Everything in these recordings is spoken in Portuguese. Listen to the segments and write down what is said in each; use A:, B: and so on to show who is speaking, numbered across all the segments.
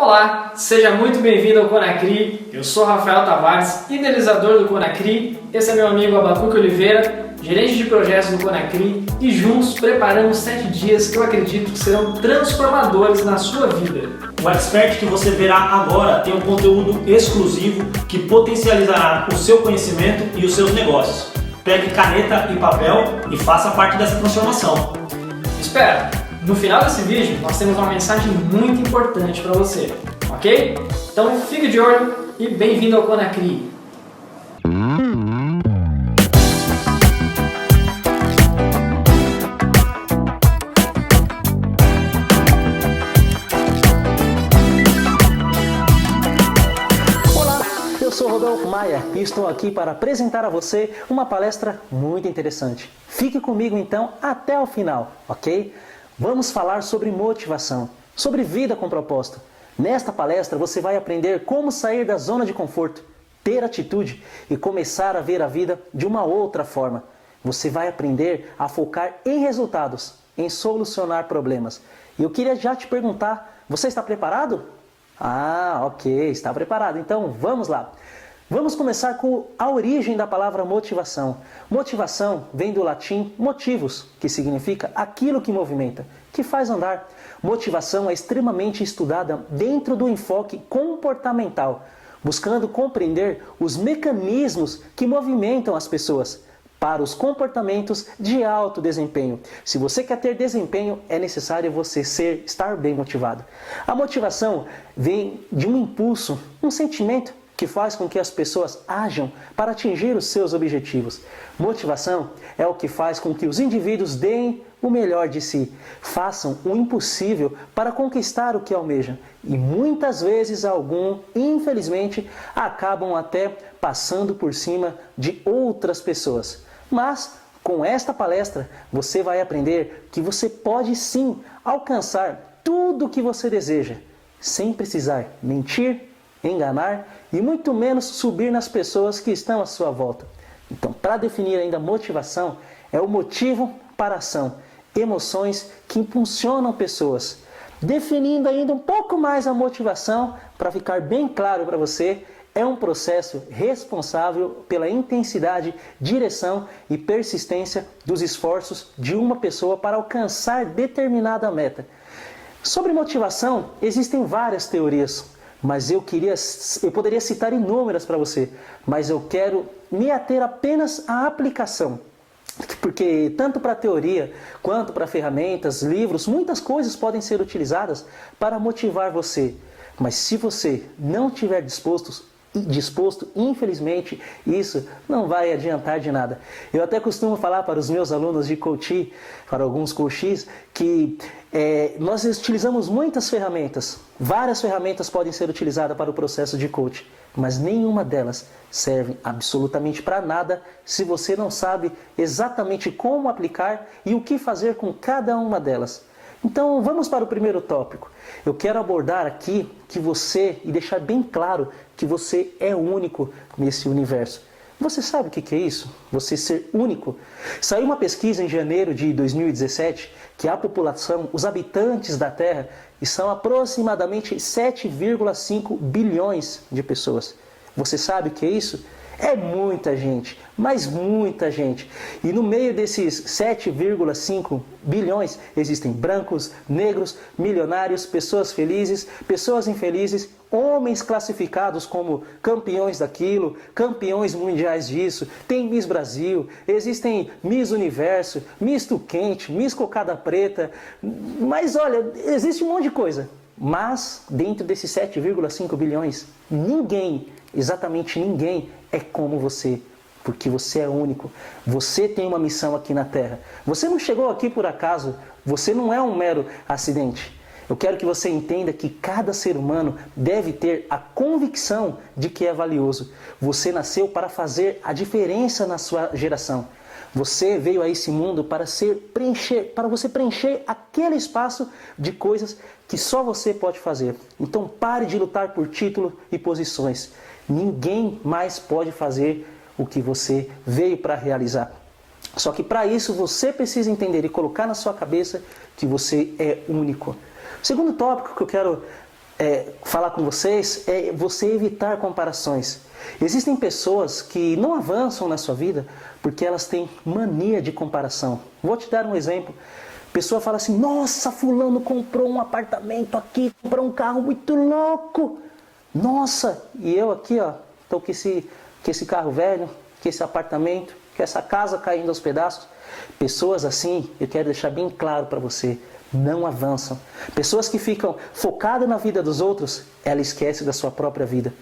A: Olá, seja muito bem-vindo ao Conacri. Eu sou Rafael Tavares, idealizador do Conacri. Esse é meu amigo Abacuque Oliveira, gerente de projetos do Conacri, e juntos preparamos 7 dias que eu acredito que serão transformadores na sua vida.
B: O Expert que você verá agora tem um conteúdo exclusivo que potencializará o seu conhecimento e os seus negócios. Pegue caneta e papel e faça parte dessa transformação.
A: Espera! No final desse vídeo, nós temos uma mensagem muito importante para você, ok? Então fique de olho e bem-vindo ao Conacri!
C: Olá, eu sou Rodolfo Maia e estou aqui para apresentar a você uma palestra muito interessante. Fique comigo então até o final, ok? Vamos falar sobre motivação, sobre vida com propósito. Nesta palestra você vai aprender como sair da zona de conforto, ter atitude e começar a ver a vida de uma outra forma. Você vai aprender a focar em resultados, em solucionar problemas. E eu queria já te perguntar, você está preparado? Ah, ok, está preparado. Então vamos lá. Vamos começar com a origem da palavra motivação. Motivação vem do latim motivus, que significa aquilo que movimenta, que faz andar. Motivação é extremamente estudada dentro do enfoque comportamental, buscando compreender os mecanismos que movimentam as pessoas para os comportamentos de alto desempenho. Se você quer ter desempenho, é necessário você estar bem motivado. A motivação vem de um impulso, um sentimento que faz com que as pessoas ajam para atingir os seus objetivos. Motivação é o que faz com que os indivíduos deem o melhor de si, façam o impossível para conquistar o que almejam. E muitas vezes infelizmente, acabam até passando por cima de outras pessoas. Mas com esta palestra você vai aprender que você pode sim alcançar tudo o que você deseja, sem precisar mentir, enganar e muito menos subir nas pessoas que estão à sua volta. Então, para definir ainda motivação, é o motivo para a ação, emoções que impulsionam pessoas. Definindo ainda um pouco mais a motivação, para ficar bem claro para você, é um processo responsável pela intensidade, direção e persistência dos esforços de uma pessoa para alcançar determinada meta. Sobre motivação, existem várias teorias, mas eu poderia citar inúmeras para você, mas eu quero me ater apenas à aplicação. Porque tanto para a teoria, quanto para ferramentas, livros, muitas coisas podem ser utilizadas para motivar você. Mas se você não estiver disposto, infelizmente, isso não vai adiantar de nada. Eu até costumo falar para os meus alunos de coaching, para alguns coaches, que nós utilizamos muitas ferramentas. Várias ferramentas podem ser utilizadas para o processo de coaching, mas nenhuma delas serve absolutamente para nada se você não sabe exatamente como aplicar e o que fazer com cada uma delas. Então vamos para o primeiro tópico. Eu quero abordar aqui e deixar bem claro que você é único nesse universo. Você sabe o que é isso? Você ser único? Saiu uma pesquisa em janeiro de 2017 que a população, os habitantes da Terra, são aproximadamente 7,5 bilhões de pessoas. Você sabe o que é isso? É muita gente, mas muita gente. E no meio desses 7,5 bilhões existem brancos, negros, milionários, pessoas felizes, pessoas infelizes, homens classificados como campeões daquilo, campeões mundiais disso, tem Miss Brasil, existem Miss Universo, Misto Quente, Miss Cocada Preta, mas olha, existe um monte de coisa. Mas dentro desses 7,5 bilhões, exatamente ninguém é como você, porque você é único. Você tem uma missão aqui na Terra. Você não chegou aqui por acaso, você não é um mero acidente. Eu quero que você entenda que cada ser humano deve ter a convicção de que é valioso. Você nasceu para fazer a diferença na sua geração. Você veio a esse mundo para você preencher aquele espaço de coisas que só você pode fazer. Então pare de lutar por título e posições. Ninguém mais pode fazer o que você veio para realizar. Só que para isso você precisa entender e colocar na sua cabeça que você é único. O segundo tópico que eu quero falar com vocês é você evitar comparações. Existem pessoas que não avançam na sua vida porque elas têm mania de comparação. Vou te dar um exemplo. A pessoa fala assim: nossa, fulano comprou um apartamento aqui, comprou um carro muito louco. Nossa, e eu aqui, ó, estou com esse carro velho, com esse apartamento, com essa casa caindo aos pedaços. Pessoas assim, eu quero deixar bem claro para você, não avançam. Pessoas que ficam focadas na vida dos outros, ela esquece da sua própria vida.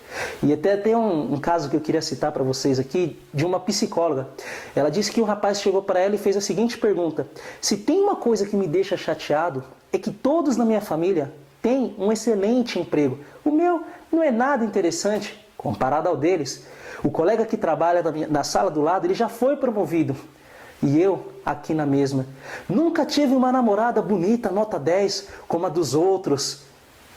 C: E até tem um caso que eu queria citar para vocês aqui, de uma psicóloga. Ela disse que um rapaz chegou para ela e fez a seguinte pergunta: se tem uma coisa que me deixa chateado, é que todos na minha família têm um excelente emprego. O meu não é nada interessante comparado ao deles. O colega que trabalha na sala do lado, ele já foi promovido. E eu, aqui na mesma, nunca tive uma namorada bonita, nota 10, como a dos outros.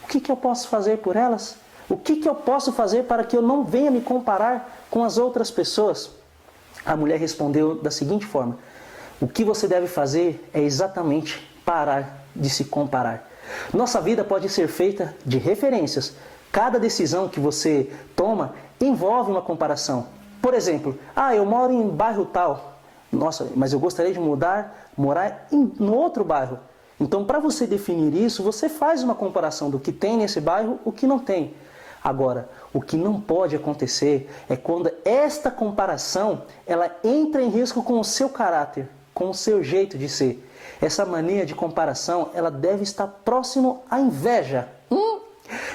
C: O que eu posso fazer por elas? O que eu posso fazer para que eu não venha me comparar com as outras pessoas? A mulher respondeu da seguinte forma: o que você deve fazer é exatamente parar de se comparar. Nossa vida pode ser feita de referências. Cada decisão que você toma envolve uma comparação. Por exemplo, eu moro em bairro tal. Nossa, mas eu gostaria de morar no outro bairro. Então, para você definir isso, você faz uma comparação do que tem nesse bairro, o que não tem. Agora, o que não pode acontecer é quando esta comparação ela entra em risco com o seu caráter, com o seu jeito de ser. Essa mania de comparação, ela deve estar próximo à inveja.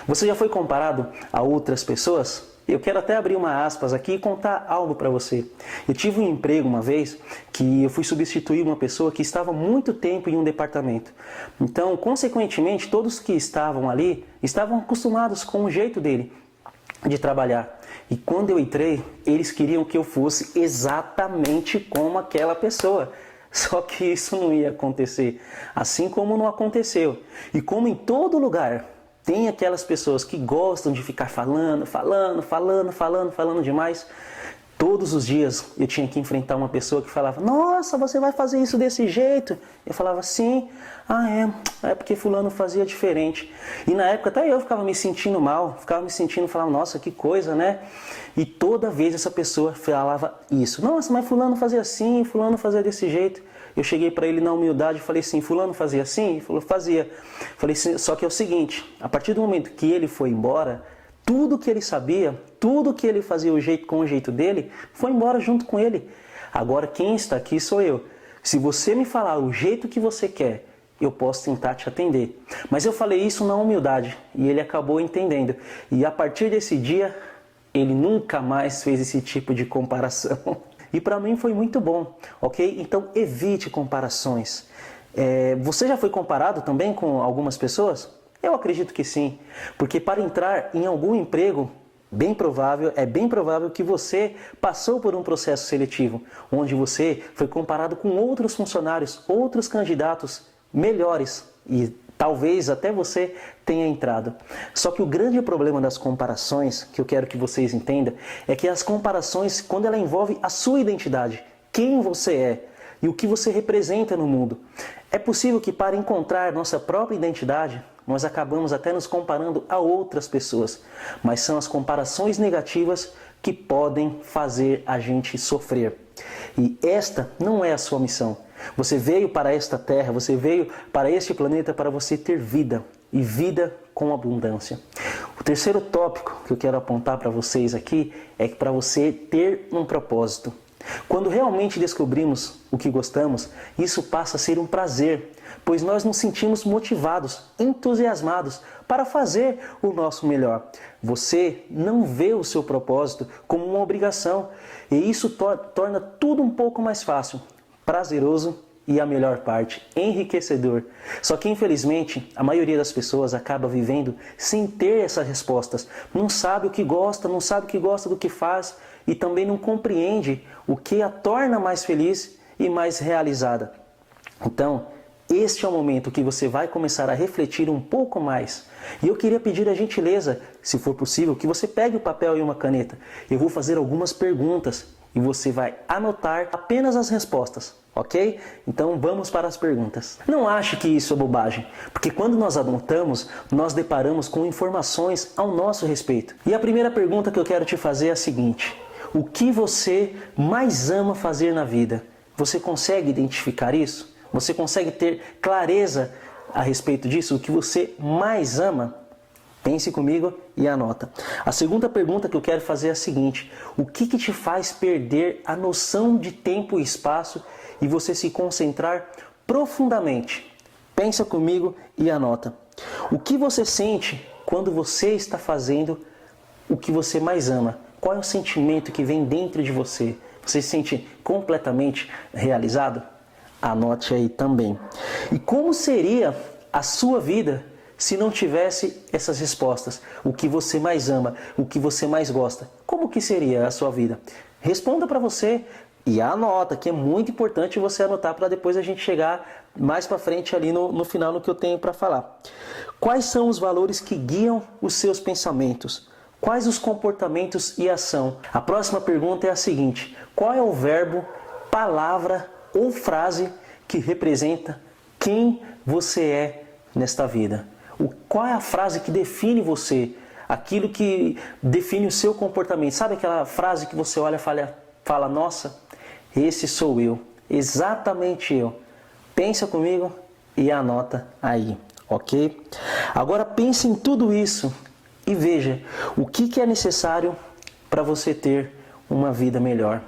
C: Você já foi comparado a outras pessoas? Eu quero até abrir uma aspas aqui e contar algo para você. Eu tive um emprego uma vez que eu fui substituir uma pessoa que estava muito tempo em um departamento. Então, consequentemente, todos que estavam ali estavam acostumados com o jeito dele de trabalhar. E quando eu entrei, eles queriam que eu fosse exatamente como aquela pessoa. Só que isso não ia acontecer, assim como não aconteceu. E como em todo lugar tem aquelas pessoas que gostam de ficar falando demais. Todos os dias eu tinha que enfrentar uma pessoa que falava: nossa, você vai fazer isso desse jeito? Eu falava: sim. É porque fulano fazia diferente. E na época até eu ficava me sentindo mal, falava: nossa, que coisa, né? E toda vez essa pessoa falava isso: nossa, mas fulano fazia assim, fulano fazia desse jeito. Eu cheguei para ele na humildade e falei assim: fulano fazia assim? Ele falou: fazia. Falei: só que é o seguinte, a partir do momento que ele foi embora, tudo que ele sabia, tudo que ele fazia com o jeito dele, foi embora junto com ele. Agora quem está aqui sou eu. Se você me falar o jeito que você quer, eu posso tentar te atender. Mas eu falei isso na humildade e ele acabou entendendo. E a partir desse dia, ele nunca mais fez esse tipo de comparação. E para mim foi muito bom, ok? Então evite comparações. Você já foi comparado também com algumas pessoas? Eu acredito que sim, porque para entrar em algum emprego, é bem provável que você passou por um processo seletivo, onde você foi comparado com outros funcionários, outros candidatos melhores e talvez até você tenha entrado. Só que o grande problema das comparações, que eu quero que vocês entendam, é que as comparações, quando ela envolve a sua identidade, quem você é e o que você representa no mundo, é possível que para encontrar nossa própria identidade, nós acabamos até nos comparando a outras pessoas. Mas são as comparações negativas que podem fazer a gente sofrer. E esta não é a sua missão. Você veio para esta terra, você veio para este planeta para você ter vida, e vida com abundância. O terceiro tópico que eu quero apontar para vocês aqui é que para você ter um propósito. Quando realmente descobrimos o que gostamos, isso passa a ser um prazer, pois nós nos sentimos motivados, entusiasmados para fazer o nosso melhor. Você não vê o seu propósito como uma obrigação, e isso torna tudo um pouco mais fácil, prazeroso e a melhor parte, enriquecedor. Só que infelizmente a maioria das pessoas acaba vivendo sem ter essas respostas. Não sabe o que gosta, não sabe o que gosta do que faz e também não compreende o que a torna mais feliz e mais realizada. Então, este é o momento que você vai começar a refletir um pouco mais. E eu queria pedir a gentileza, se for possível, que você pegue o papel e uma caneta. Eu vou fazer algumas perguntas e você vai anotar apenas as respostas. ok? Então vamos para as perguntas. Não ache que isso é bobagem, porque quando nós anotamos, nós deparamos com informações ao nosso respeito. E a primeira pergunta que eu quero te fazer é a seguinte: o que você mais ama fazer na vida? Você consegue identificar isso? Você consegue ter clareza a respeito disso? O que você mais ama? Pense comigo e anota. A segunda pergunta que eu quero fazer é a seguinte: o que te faz perder a noção de tempo e espaço e você se concentrar profundamente? Pensa comigo e anota. O que você sente quando você está fazendo o que você mais ama? Qual é o sentimento que vem dentro de você? Você se sente completamente realizado? Anote aí também. E como seria a sua vida se não tivesse essas respostas? O que você mais ama, o que você mais gosta? Como que seria a sua vida? Responda para você e anota, que é muito importante você anotar para depois a gente chegar mais para frente ali no final no que eu tenho para falar. Quais são os valores que guiam os seus pensamentos? Quais os comportamentos e ação? A próxima pergunta é a seguinte: qual é o verbo, palavra ou frase que representa quem você é nesta vida? Qual é a frase que define você? Aquilo que define o seu comportamento. Sabe aquela frase que você olha e fala, nossa, esse sou eu, exatamente eu. Pensa comigo e anota aí, ok? Agora pense em tudo isso e veja o que é necessário para você ter uma vida melhor.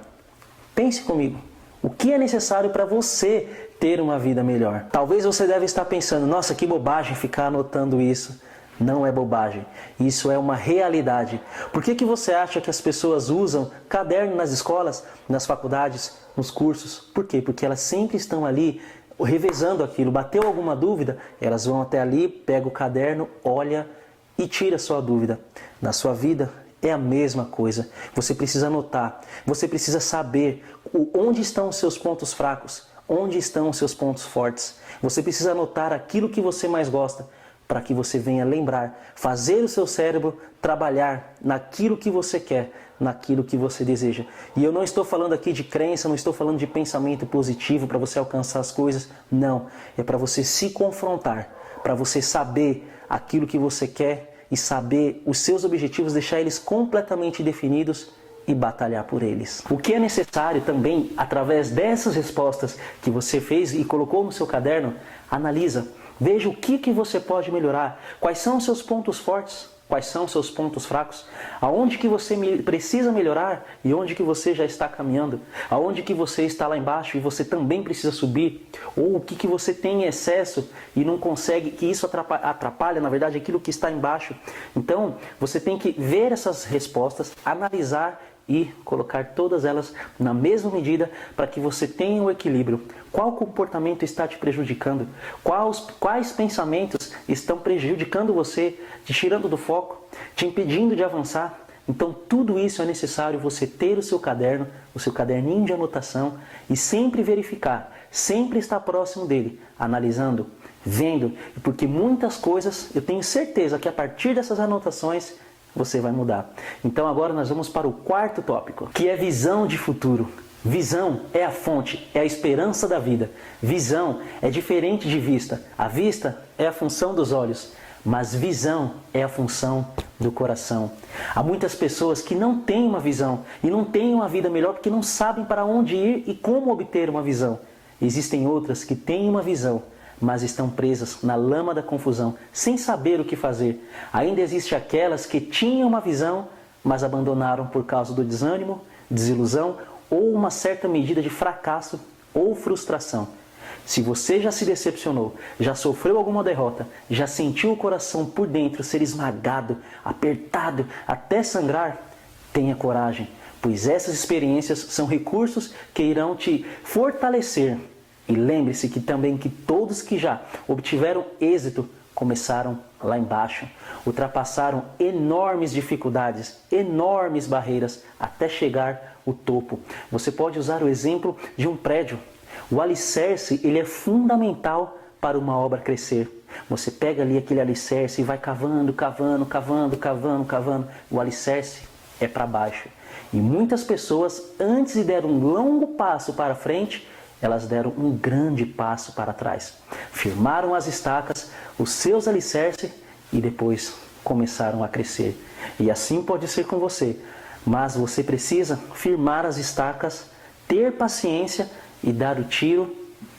C: Pense comigo. O que é necessário para você ter uma vida melhor? Talvez você deve estar pensando, nossa, que bobagem ficar anotando isso. Não é bobagem, isso é uma realidade. Por que você acha que as pessoas usam caderno nas escolas, nas faculdades, nos cursos? Por quê? Porque elas sempre estão ali revezando aquilo. Bateu alguma dúvida, elas vão até ali, pega o caderno, olha e tira a sua dúvida. Na sua vida é a mesma coisa. Você precisa anotar, você precisa saber onde estão os seus pontos fracos, onde estão os seus pontos fortes. Você precisa anotar aquilo que você mais gosta, para que você venha lembrar, fazer o seu cérebro trabalhar naquilo que você quer, naquilo que você deseja. E eu não estou falando aqui de crença, não estou falando de pensamento positivo para você alcançar as coisas, não. É para você se confrontar, para você saber aquilo que você quer e saber os seus objetivos, deixar eles completamente definidos e batalhar por eles. O que é necessário também, através dessas respostas que você fez e colocou no seu caderno, analisa. Veja o que você pode melhorar, quais são os seus pontos fortes, quais são os seus pontos fracos, aonde que você precisa melhorar e onde que você já está caminhando, aonde que você está lá embaixo e você também precisa subir, ou o que você tem em excesso e não consegue, que isso atrapalha, na verdade, aquilo que está embaixo. Então, você tem que ver essas respostas, analisar e colocar todas elas na mesma medida para que você tenha o equilíbrio. Qual comportamento está te prejudicando? Quais pensamentos estão prejudicando você, te tirando do foco, te impedindo de avançar? Então tudo isso é necessário você ter o seu caderno, o seu caderninho de anotação e sempre verificar, sempre estar próximo dele, analisando, vendo, porque muitas coisas eu tenho certeza que a partir dessas anotações você vai mudar. Então agora nós vamos para o quarto tópico, que é visão de futuro. Visão é a fonte, é a esperança da vida. Visão é diferente de vista. A vista é a função dos olhos, mas visão é a função do coração. Há muitas pessoas que não têm uma visão e não têm uma vida melhor porque não sabem para onde ir e como obter uma visão. Existem outras que têm uma visão, mas estão presas na lama da confusão, sem saber o que fazer. Ainda existe aquelas que tinham uma visão, mas abandonaram por causa do desânimo, desilusão ou uma certa medida de fracasso ou frustração. Se você já se decepcionou, já sofreu alguma derrota, já sentiu o coração por dentro ser esmagado, apertado, até sangrar, tenha coragem, pois essas experiências são recursos que irão te fortalecer. E lembre-se que também que todos que já obtiveram êxito começaram lá embaixo, ultrapassaram enormes dificuldades, enormes barreiras até chegar ao topo. Você pode usar o exemplo de um prédio. O alicerce, ele é fundamental para uma obra crescer. Você pega ali aquele alicerce e vai cavando, cavando, cavando, cavando, cavando. O alicerce é para baixo. E muitas pessoas, antes de dar um longo passo para frente, elas deram um grande passo para trás. Firmaram as estacas, os seus alicerces e depois começaram a crescer. E assim pode ser com você, mas você precisa firmar as estacas, ter paciência e dar o tiro,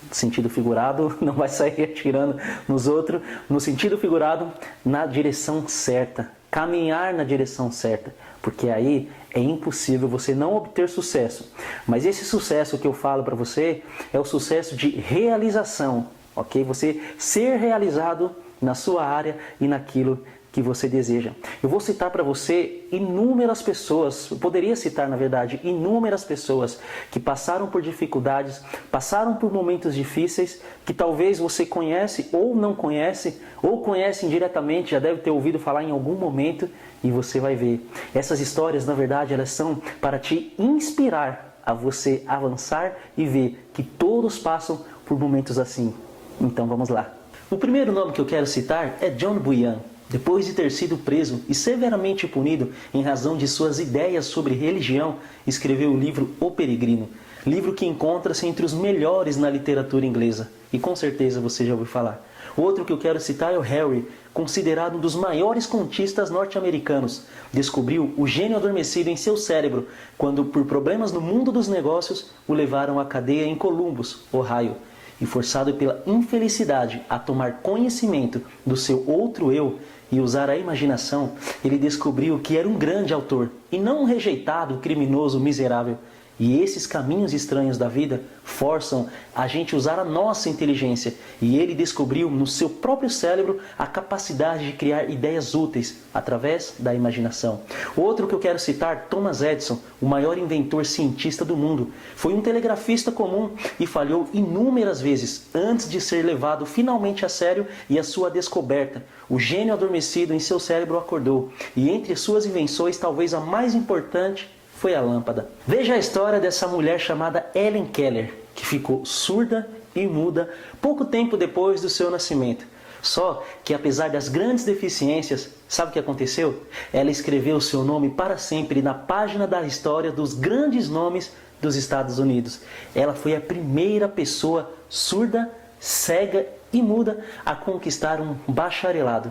C: no sentido figurado, não vai sair atirando nos outros, no sentido figurado, na direção certa, caminhar na direção certa, porque aí é impossível você não obter sucesso. Mas esse sucesso que eu falo para você é o sucesso de realização, ok? Você ser realizado na sua área e naquilo que você deseja. Eu vou citar para você inúmeras pessoas, eu poderia citar na verdade inúmeras pessoas que passaram por dificuldades, passaram por momentos difíceis, que talvez você conhece ou não conhece, ou conhece indiretamente, já deve ter ouvido falar em algum momento, e você vai ver. Essas histórias na verdade elas são para te inspirar a você avançar e ver que todos passam por momentos assim. Então vamos lá. O primeiro nome que eu quero citar é John Bunyan. Depois de ter sido preso e severamente punido em razão de suas ideias sobre religião, escreveu o livro O Peregrino, livro que encontra-se entre os melhores na literatura inglesa, e com certeza você já ouviu falar. Outro que eu quero citar é o Harry, considerado um dos maiores contistas norte-americanos. Descobriu o gênio adormecido em seu cérebro, quando por problemas no mundo dos negócios o levaram à cadeia em Columbus, Ohio. E forçado pela infelicidade a tomar conhecimento do seu outro eu e usar a imaginação, ele descobriu que era um grande autor e não um rejeitado, criminoso, miserável. E esses caminhos estranhos da vida forçam a gente usar a nossa inteligência. E ele descobriu no seu próprio cérebro a capacidade de criar ideias úteis através da imaginação. Outro que eu quero citar, Thomas Edison, o maior inventor cientista do mundo. Foi um telegrafista comum e falhou inúmeras vezes antes de ser levado finalmente a sério e a sua descoberta. O gênio adormecido em seu cérebro acordou. E entre suas invenções, talvez a mais importante foi a lâmpada. Veja a história dessa mulher chamada Helen Keller, que ficou surda e muda pouco tempo depois do seu nascimento. Só que apesar das grandes deficiências, sabe o que aconteceu? Ela escreveu o seu nome para sempre na página da história dos grandes nomes dos Estados Unidos. Ela foi a primeira pessoa surda, cega e muda a conquistar um bacharelado.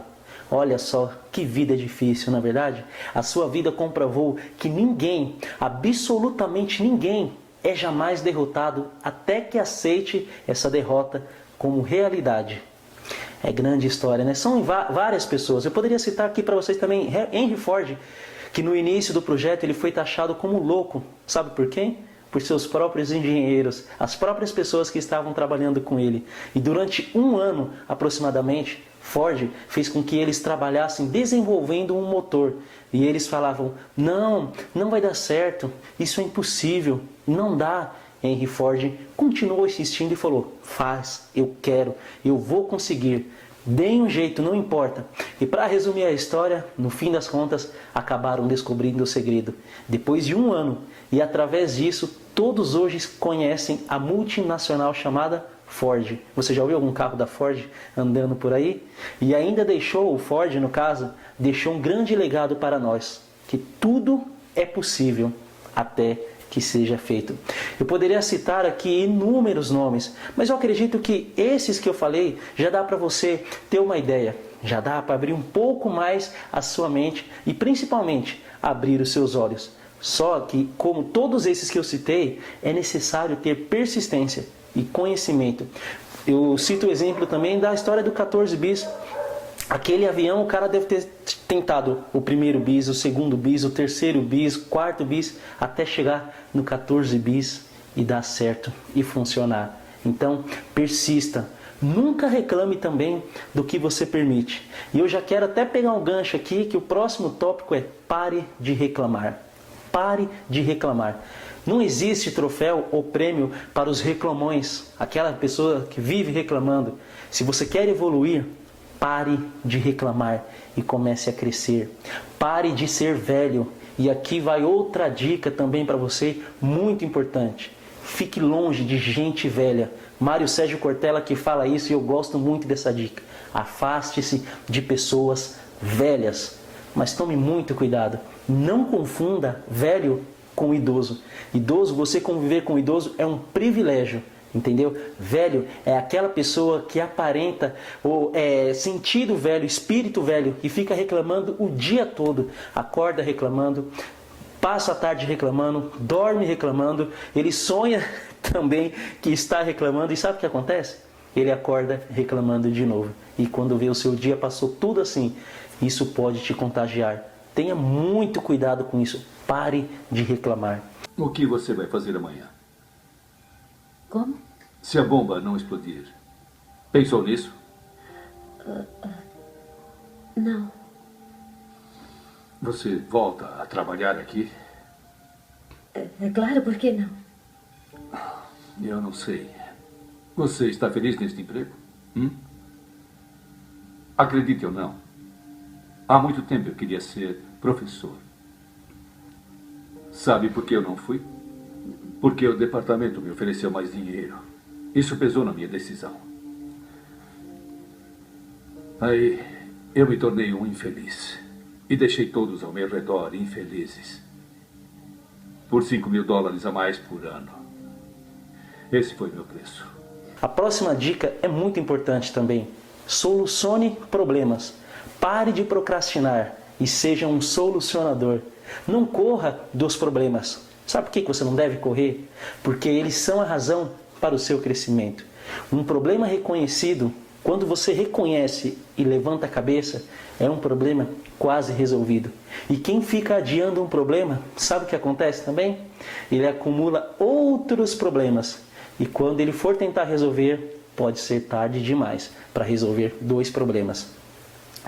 C: Olha só que vida difícil, não é verdade? A sua vida comprovou que ninguém, absolutamente ninguém, é jamais derrotado até que aceite essa derrota como realidade. É grande história, né? São várias pessoas. Eu poderia citar aqui para vocês também Henry Ford, que no início do projeto ele foi taxado como louco. Sabe por quem? Por seus próprios engenheiros, as próprias pessoas que estavam trabalhando com ele. E durante um ano, aproximadamente, Ford fez com que eles trabalhassem desenvolvendo um motor. E eles falavam, não vai dar certo, isso é impossível, não dá. Henry Ford continuou insistindo e falou, faz, eu quero, eu vou conseguir. Deem um jeito, não importa. E para resumir a história, no fim das contas, acabaram descobrindo o segredo. Depois de um ano, e através disso, todos hoje conhecem a multinacional chamada Ford. Você já ouviu algum carro da Ford andando por aí? E ainda deixou, o Ford no caso, deixou um grande legado para nós. Que tudo é possível até que seja feito. Eu poderia citar aqui inúmeros nomes, mas eu acredito que esses que eu falei já dá para você ter uma ideia, já dá para abrir um pouco mais a sua mente e principalmente abrir os seus olhos. Só que, como todos esses que eu citei, é necessário ter persistência e conhecimento. Eu cito o exemplo também da história do 14 bis. Aquele avião, o cara deve ter tentado o primeiro bis, o segundo bis, o terceiro bis, o quarto bis, até chegar no 14 bis e dar certo e funcionar. Então, persista. Nunca reclame também do que você permite. E eu já quero até pegar um gancho aqui, que o próximo tópico é pare de reclamar. Pare de reclamar. Não existe troféu ou prêmio para os reclamões, aquela pessoa que vive reclamando. Se você quer evoluir, pare de reclamar e comece a crescer. Pare de ser velho. E aqui vai outra dica também para você, muito importante. Fique longe de gente velha. Mário Sérgio Cortella que fala isso e eu gosto muito dessa dica. Afaste-se de pessoas velhas. Mas tome muito cuidado. Não confunda velho com idoso. Idoso, você conviver com idoso é um privilégio. Entendeu? Velho é aquela pessoa que aparenta ou é sentido velho, espírito velho, e fica reclamando o dia todo. Acorda reclamando, passa a tarde reclamando, dorme reclamando, ele sonha também que está reclamando. E sabe o que acontece? Ele acorda reclamando de novo. E quando vê o seu dia passou tudo assim, isso pode te contagiar. Tenha muito cuidado com isso. Pare de reclamar.
D: O que você vai fazer amanhã?
E: Como?
D: Se a bomba não explodir. Pensou nisso?
E: Não.
D: Você volta a trabalhar aqui?
E: É claro, por que não?
D: Eu não sei. Você está feliz neste emprego? Acredite ou não, há muito tempo eu queria ser professor. Sabe por que eu não fui? Porque o departamento me ofereceu mais dinheiro. Isso pesou na minha decisão. Aí eu me tornei um infeliz. E deixei todos ao meu redor infelizes. Por $5.000 a mais por ano. Esse foi meu preço.
C: A próxima dica é muito importante também. Solucione problemas. Pare de procrastinar e seja um solucionador. Não corra dos problemas. Sabe por que você não deve correr? Porque eles são a razão para o seu crescimento. Um problema reconhecido, quando você reconhece e levanta a cabeça, é um problema quase resolvido. E quem fica adiando um problema, sabe o que acontece também? Ele acumula outros problemas. E quando ele for tentar resolver, pode ser tarde demais para resolver 2 problemas.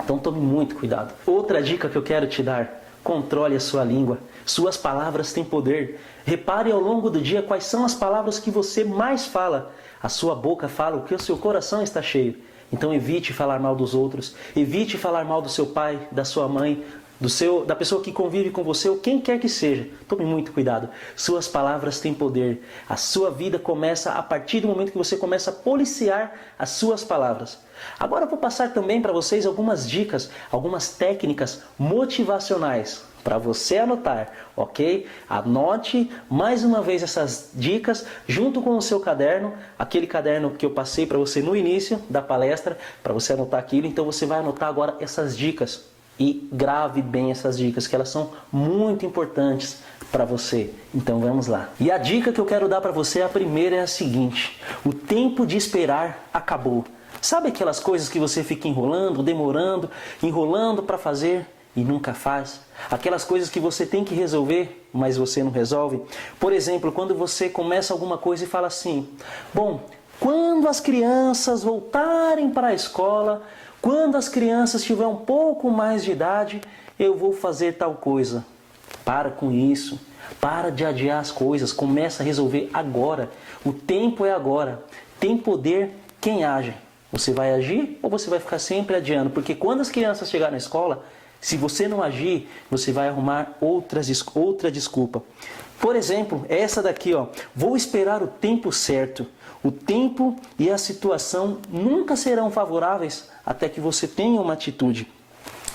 C: Então tome muito cuidado. Outra dica que eu quero te dar: controle a sua língua. Suas palavras têm poder. Repare ao longo do dia quais são as palavras que você mais fala. A sua boca fala o que o seu coração está cheio. Então evite falar mal dos outros. Evite falar mal do seu pai, da sua mãe, da pessoa que convive com você ou quem quer que seja. Tome muito cuidado. Suas palavras têm poder. A sua vida começa a partir do momento que você começa a policiar as suas palavras. Agora eu vou passar também para vocês algumas dicas, algumas técnicas motivacionais para você anotar, ok? Anote mais uma vez essas dicas junto com o seu caderno, aquele caderno que eu passei para você no início da palestra, para você anotar aquilo. Então você vai anotar agora essas dicas. E grave bem essas dicas, que elas são muito importantes para você. Então vamos lá. E a dica que eu quero dar para você, a primeira é a seguinte: o tempo de esperar acabou. Sabe aquelas coisas que você fica enrolando, demorando, enrolando para fazer e nunca faz? Aquelas coisas que você tem que resolver, mas você não resolve? Por exemplo, quando você começa alguma coisa e fala assim: bom, quando as crianças voltarem para a escola, quando as crianças tiverem um pouco mais de idade, eu vou fazer tal coisa. Para com isso. Para de adiar as coisas. Começa a resolver agora. O tempo é agora. Tem poder quem age. Você vai agir ou você vai ficar sempre adiando? Porque quando as crianças chegarem na escola, se você não agir, você vai arrumar outra desculpa. Por exemplo, essa daqui, ó. Vou esperar o tempo certo. O tempo e a situação nunca serão favoráveis até que você tenha uma atitude.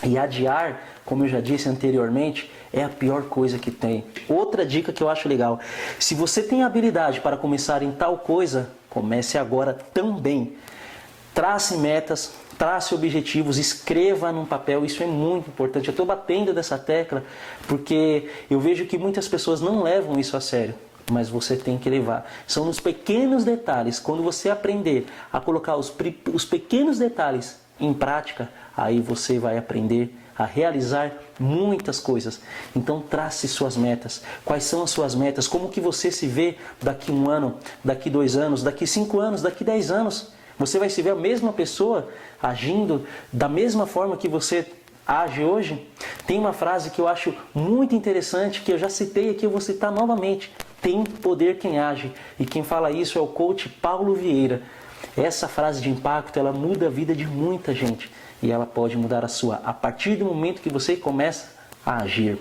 C: E adiar, como eu já disse anteriormente, é a pior coisa que tem. Outra dica que eu acho legal: se você tem habilidade para começar em tal coisa, comece agora também. Trace metas, trace objetivos, escreva num papel. Isso é muito importante. Eu estou batendo dessa tecla porque eu vejo que muitas pessoas não levam isso a sério. Mas você tem que levar. São nos pequenos detalhes. Quando você aprender a colocar os pequenos detalhes em prática, aí você vai aprender a realizar muitas coisas. Então trace suas metas. Quais são as suas metas? Como que você se vê daqui 1 ano, daqui 2 anos, daqui 5 anos, daqui 10 anos? Você vai se ver a mesma pessoa agindo da mesma forma que você age hoje? Tem uma frase que eu acho muito interessante, que eu já citei aqui, eu vou citar novamente. Tem poder quem age. E quem fala isso é o coach Paulo Vieira. Essa frase de impacto, ela muda a vida de muita gente. E ela pode mudar a sua a partir do momento que você começa a agir.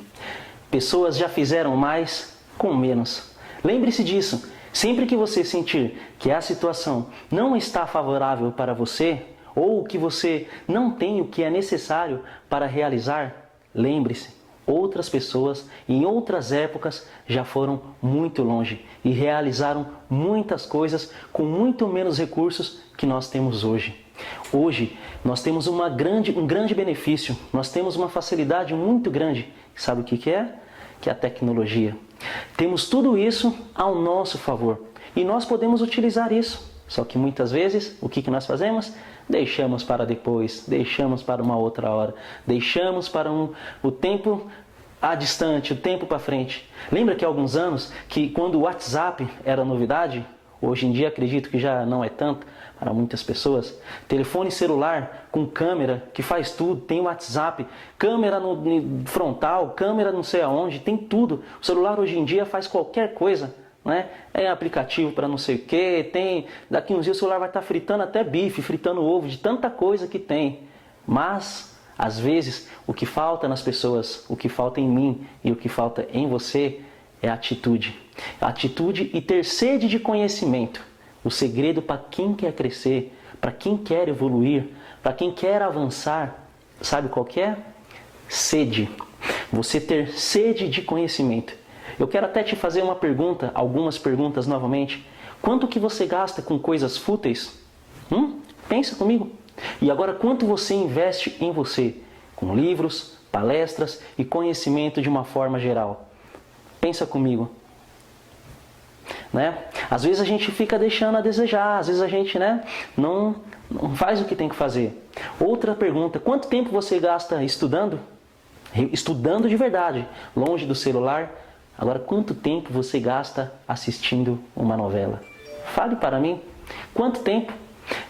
C: Pessoas já fizeram mais com menos. Lembre-se disso. Sempre que você sentir que a situação não está favorável para você, ou que você não tem o que é necessário para realizar, lembre-se, outras pessoas em outras épocas já foram muito longe e realizaram muitas coisas com muito menos recursos que nós temos hoje. Hoje nós temos um grande benefício, nós temos uma facilidade muito grande. Sabe o que é? Que é a tecnologia. Temos tudo isso ao nosso favor e nós podemos utilizar isso. Só que muitas vezes, o que nós fazemos? Deixamos para depois, deixamos para uma outra hora, deixamos para o tempo distante, o tempo para frente. Lembra que há alguns anos, que quando o WhatsApp era novidade, hoje em dia acredito que já não é tanto para muitas pessoas, telefone celular com câmera, que faz tudo, tem WhatsApp, câmera no frontal, câmera não sei aonde, tem tudo. O celular hoje em dia faz qualquer coisa. Né? É aplicativo para não sei o que, tem, daqui uns dias o celular vai estar fritando até bife, fritando ovo, de tanta coisa que tem. Mas, às vezes, o que falta nas pessoas, o que falta em mim e o que falta em você é atitude. Atitude e ter sede de conhecimento. O segredo para quem quer crescer, para quem quer evoluir, para quem quer avançar, sabe qual que é? Sede. Você ter sede de conhecimento. Eu quero até te fazer uma pergunta, algumas perguntas novamente. Quanto que você gasta com coisas fúteis? Pensa comigo. E agora, quanto você investe em você? Com livros, palestras e conhecimento de uma forma geral. Pensa comigo. Né? Às vezes a gente fica deixando a desejar, às vezes a gente não faz o que tem que fazer. Outra pergunta, quanto tempo você gasta estudando? Estudando de verdade, longe do celular. Agora, quanto tempo você gasta assistindo uma novela? Fale para mim. Quanto tempo?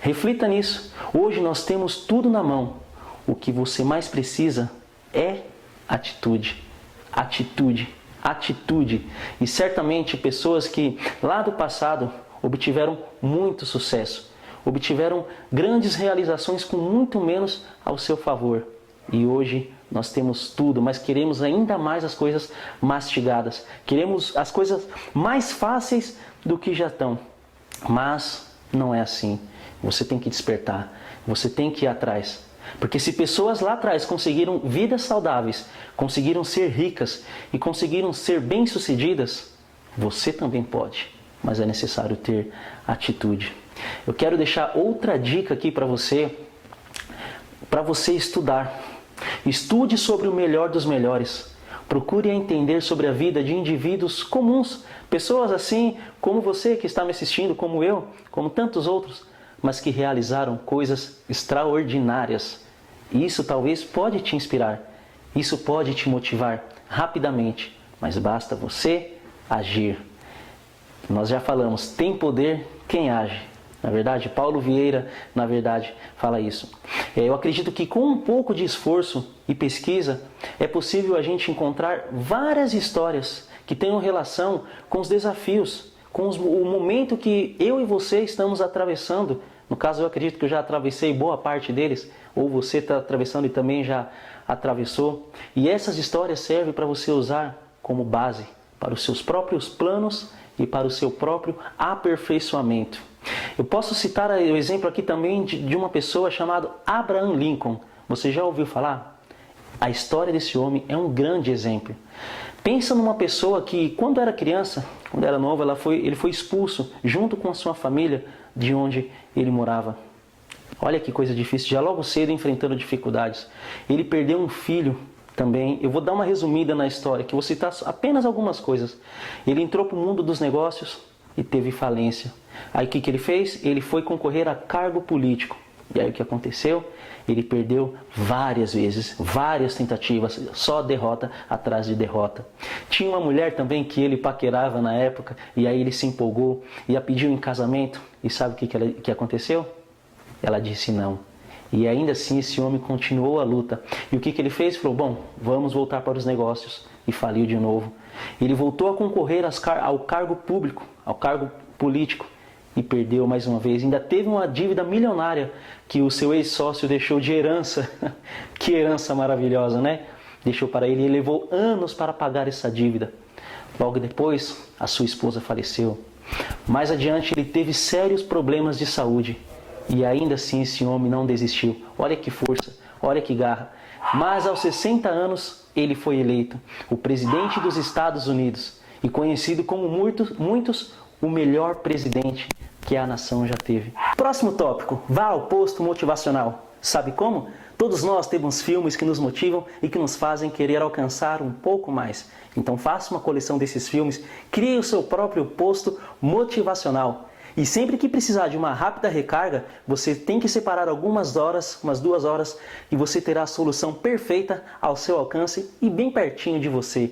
C: Reflita nisso. Hoje nós temos tudo na mão. O que você mais precisa é atitude. Atitude. Atitude. E certamente pessoas que lá do passado obtiveram muito sucesso, obtiveram grandes realizações com muito menos ao seu favor. E hoje nós temos tudo, mas queremos ainda mais as coisas mastigadas. Queremos as coisas mais fáceis do que já estão. Mas não é assim. Você tem que despertar. Você tem que ir atrás. Porque se pessoas lá atrás conseguiram vidas saudáveis, conseguiram ser ricas e conseguiram ser bem-sucedidas, você também pode. Mas é necessário ter atitude. Eu quero deixar outra dica aqui para você estudar. Estude sobre o melhor dos melhores. Procure entender sobre a vida de indivíduos comuns. Pessoas assim como você que está me assistindo, como eu, como tantos outros, mas que realizaram coisas extraordinárias. Isso talvez pode te inspirar. Isso pode te motivar rapidamente. Mas basta você agir. Nós já falamos, tem poder quem age. Na verdade, Paulo Vieira, na verdade, fala isso. Eu acredito que com um pouco de esforço e pesquisa, é possível a gente encontrar várias histórias que tenham relação com os desafios, com o momento que eu e você estamos atravessando. No caso, eu acredito que eu já atravessei boa parte deles, ou você está atravessando e também já atravessou. E essas histórias servem para você usar como base para os seus próprios planos e para o seu próprio aperfeiçoamento. Eu posso citar o exemplo aqui também de uma pessoa chamada Abraham Lincoln. Você já ouviu falar? A história desse homem é um grande exemplo. Pensa numa pessoa que, quando era criança, quando era novo, ele foi expulso junto com a sua família de onde ele morava. Olha que coisa difícil, já logo cedo enfrentando dificuldades. Ele perdeu um filho também. Eu vou dar uma resumida na história, que vou citar apenas algumas coisas. Ele entrou para o mundo dos negócios e teve falência. Aí o que ele fez? Ele foi concorrer a cargo político. E aí o que aconteceu? Ele perdeu várias vezes, várias tentativas, só derrota atrás de derrota. Tinha uma mulher também que ele paquerava na época, e aí ele se empolgou e a pediu em casamento. E sabe o que aconteceu? Ela disse não. E ainda assim esse homem continuou a luta. E o que ele fez? Falou, bom, vamos voltar para os negócios. E faliu de novo. Ele voltou a concorrer ao cargo público, ao cargo político. E perdeu mais uma vez. Ainda teve uma dívida milionária que o seu ex-sócio deixou de herança. Que herança maravilhosa, né? Deixou para ele e levou anos para pagar essa dívida. Logo depois, a sua esposa faleceu. Mais adiante, ele teve sérios problemas de saúde. E ainda assim esse homem não desistiu. Olha que força, olha que garra. mas aos 60 anos ele foi eleito o presidente dos Estados Unidos e conhecido como muitos o melhor presidente que a nação já teve. Próximo tópico, vá ao posto motivacional. Sabe como? Todos nós temos filmes que nos motivam e que nos fazem querer alcançar um pouco mais. Então faça uma coleção desses filmes, crie o seu próprio posto motivacional. E sempre que precisar de uma rápida recarga, você tem que separar algumas horas, umas 2 horas, e você terá a solução perfeita ao seu alcance e bem pertinho de você.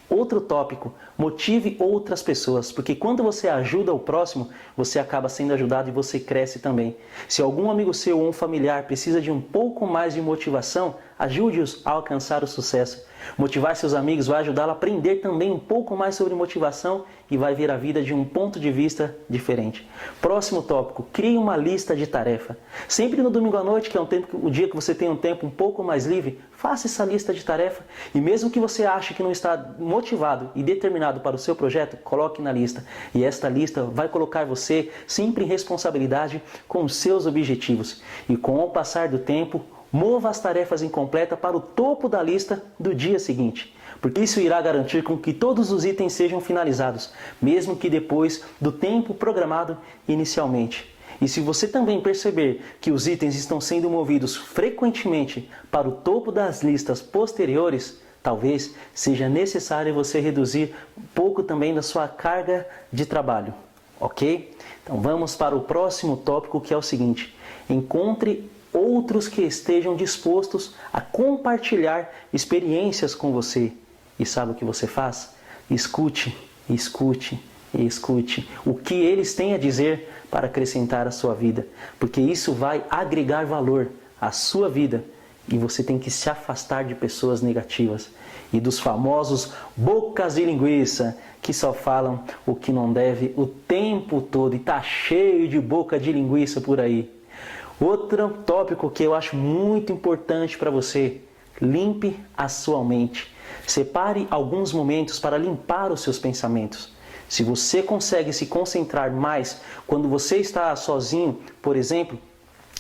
C: Outro tópico, motive outras pessoas, porque quando você ajuda o próximo, você acaba sendo ajudado e você cresce também. Se algum amigo seu ou um familiar precisa de um pouco mais de motivação, ajude-os a alcançar o sucesso. Motivar seus amigos vai ajudá-lo a aprender também um pouco mais sobre motivação e vai ver a vida de um ponto de vista diferente. Próximo tópico, crie uma lista de tarefa. Sempre no domingo à noite, que é o dia que você tem um tempo um pouco mais livre, faça essa lista de tarefa e mesmo que você ache que não está motivado e determinado para o seu projeto, coloque na lista. E esta lista vai colocar você sempre em responsabilidade com os seus objetivos. E com o passar do tempo, mova as tarefas incompletas para o topo da lista do dia seguinte, porque isso irá garantir com que todos os itens sejam finalizados, mesmo que depois do tempo programado inicialmente. E se você também perceber que os itens estão sendo movidos frequentemente para o topo das listas posteriores, talvez seja necessário você reduzir um pouco também da sua carga de trabalho, ok? Então vamos para o próximo tópico, que é o seguinte: encontre outros que estejam dispostos a compartilhar experiências com você. E sabe o que você faz? Escute, escute e escute o que eles têm a dizer para acrescentar à sua vida, porque isso vai agregar valor à sua vida e você tem que se afastar de pessoas negativas e dos famosos bocas de linguiça que só falam o que não deve o tempo todo e tá cheio de boca de linguiça por aí. Outro tópico que eu acho muito importante para você: limpe a sua mente. Separe alguns momentos para limpar os seus pensamentos. Se você consegue se concentrar mais quando você está sozinho, por exemplo,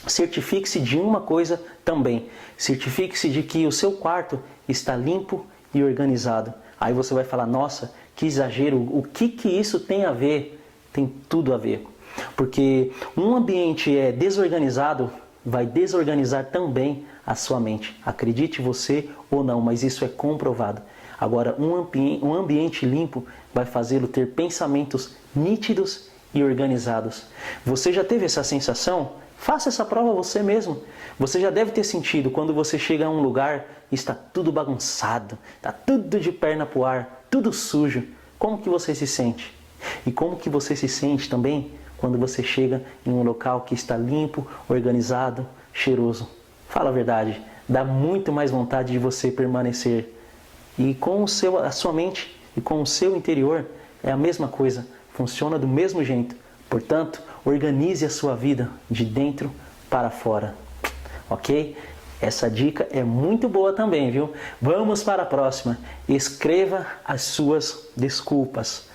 C: certifique-se de uma coisa também. Certifique-se de que o seu quarto está limpo e organizado. Aí você vai falar: nossa, que exagero, o que isso tem a ver? Tem tudo a ver. Porque um ambiente desorganizado vai desorganizar também a sua mente. Acredite você ou não, mas isso é comprovado. Agora, um ambiente limpo vai fazê-lo ter pensamentos nítidos e organizados. Você já teve essa sensação? Faça essa prova você mesmo. Você já deve ter sentido quando você chega a um lugar e está tudo bagunçado, está tudo de perna pro ar, tudo sujo. Como que você se sente? E como que você se sente também quando você chega em um local que está limpo, organizado, cheiroso? Fala a verdade, dá muito mais vontade de você permanecer. E com a sua mente e com o seu interior é a mesma coisa, funciona do mesmo jeito. Portanto, organize a sua vida de dentro para fora, ok? Essa dica é muito boa também, viu? Vamos para a próxima. Escreva as suas desculpas,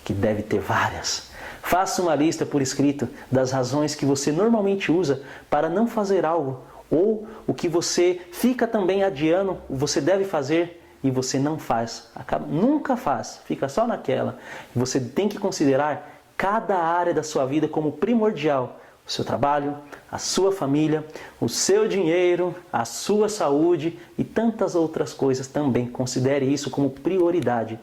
C: que deve ter várias. Faça uma lista por escrito das razões que você normalmente usa para não fazer algo, ou o que você fica também adiando, você deve fazer e você não faz, nunca faz, fica só naquela. Você tem que considerar cada área da sua vida como primordial: o seu trabalho, a sua família, o seu dinheiro, a sua saúde e tantas outras coisas também. Considere isso como prioridade.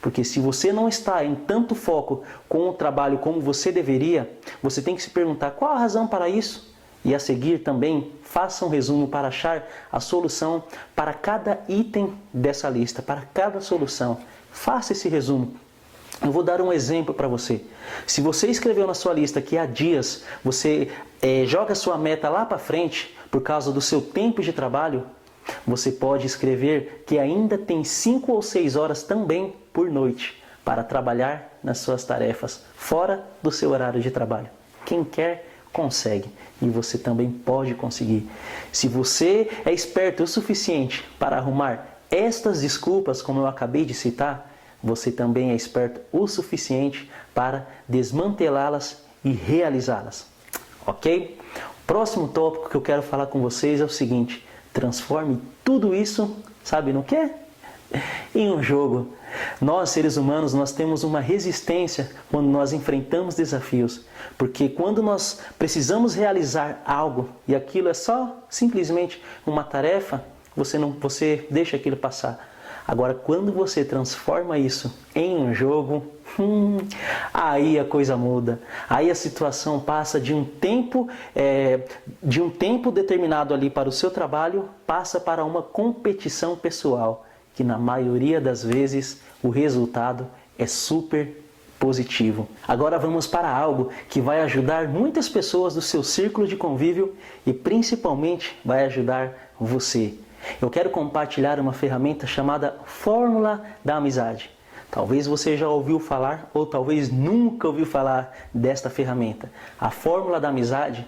C: Porque se você não está em tanto foco com o trabalho como você deveria, você tem que se perguntar qual a razão para isso. E a seguir também, faça um resumo para achar a solução para cada item dessa lista, para cada solução. Faça esse resumo. Eu vou dar um exemplo para você. Se você escreveu na sua lista que há dias você joga a sua meta lá para frente por causa do seu tempo de trabalho, você pode escrever que ainda tem 5 ou 6 horas também por noite para trabalhar nas suas tarefas, fora do seu horário de trabalho. Quem quer, consegue. E você também pode conseguir. Se você é esperto o suficiente para arrumar estas desculpas, como eu acabei de citar, você também é esperto o suficiente para desmantelá-las e realizá-las. Ok? Próximo tópico que eu quero falar com vocês é o seguinte: transforme tudo isso, sabe no quê? Em um jogo. Nós, seres humanos, nós temos uma resistência quando nós enfrentamos desafios. Porque quando nós precisamos realizar algo e aquilo é só simplesmente uma tarefa, você deixa aquilo passar. Agora, quando você transforma isso em um jogo, aí a coisa muda. Aí a situação passa de um tempo determinado ali para o seu trabalho, passa para uma competição pessoal, que na maioria das vezes o resultado é super positivo. Agora vamos para algo que vai ajudar muitas pessoas do seu círculo de convívio e principalmente vai ajudar você. Eu quero compartilhar uma ferramenta chamada Fórmula da Amizade. Talvez você já ouviu falar ou talvez nunca ouviu falar desta ferramenta. A Fórmula da Amizade,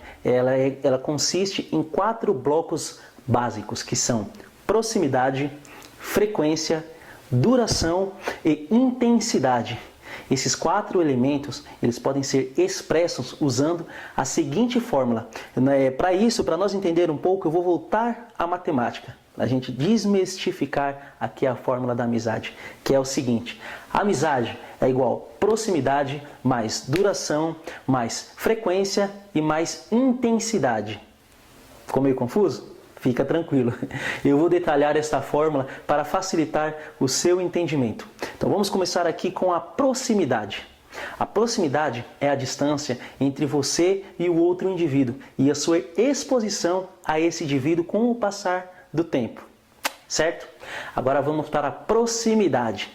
C: ela consiste em 4 blocos básicos, que são proximidade, frequência, duração e intensidade. Esses 4 elementos, eles podem ser expressos usando a seguinte fórmula. Para isso, para nós entender um pouco, eu vou voltar à matemática. A gente desmistificar aqui a fórmula da amizade, que é o seguinte: amizade é igual proximidade mais duração mais frequência e mais intensidade. Ficou meio confuso? Fica tranquilo. Eu vou detalhar esta fórmula para facilitar o seu entendimento. Então vamos começar aqui com a proximidade. A proximidade é a distância entre você e o outro indivíduo e a sua exposição a esse indivíduo com o passar do tempo, certo? Agora vamos para a proximidade.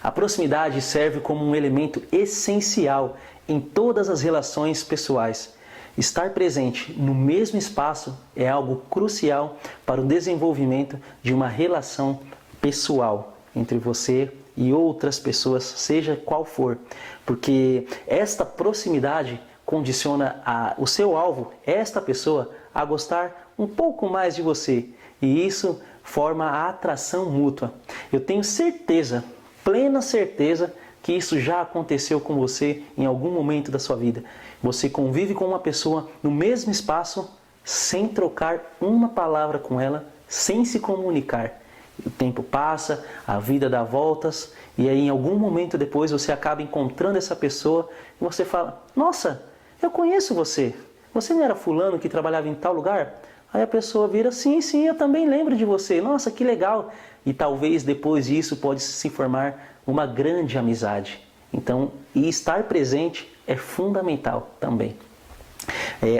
C: A proximidade serve como um elemento essencial em todas as relações pessoais. Estar presente no mesmo espaço é algo crucial para o desenvolvimento de uma relação pessoal entre você e outras pessoas, seja qual for, porque esta proximidade condiciona o seu alvo, esta pessoa, a gostar um pouco mais de você. E isso forma a atração mútua. Eu tenho certeza, plena certeza, que isso já aconteceu com você em algum momento da sua vida. Você convive com uma pessoa no mesmo espaço, sem trocar uma palavra com ela, sem se comunicar. O tempo passa, a vida dá voltas, e aí em algum momento depois você acaba encontrando essa pessoa e você fala: nossa, eu conheço você. Você não era fulano que trabalhava em tal lugar? Aí a pessoa vira: sim, eu também lembro de você. Nossa, que legal. E talvez depois disso pode se formar uma grande amizade. Então, estar presente é fundamental também.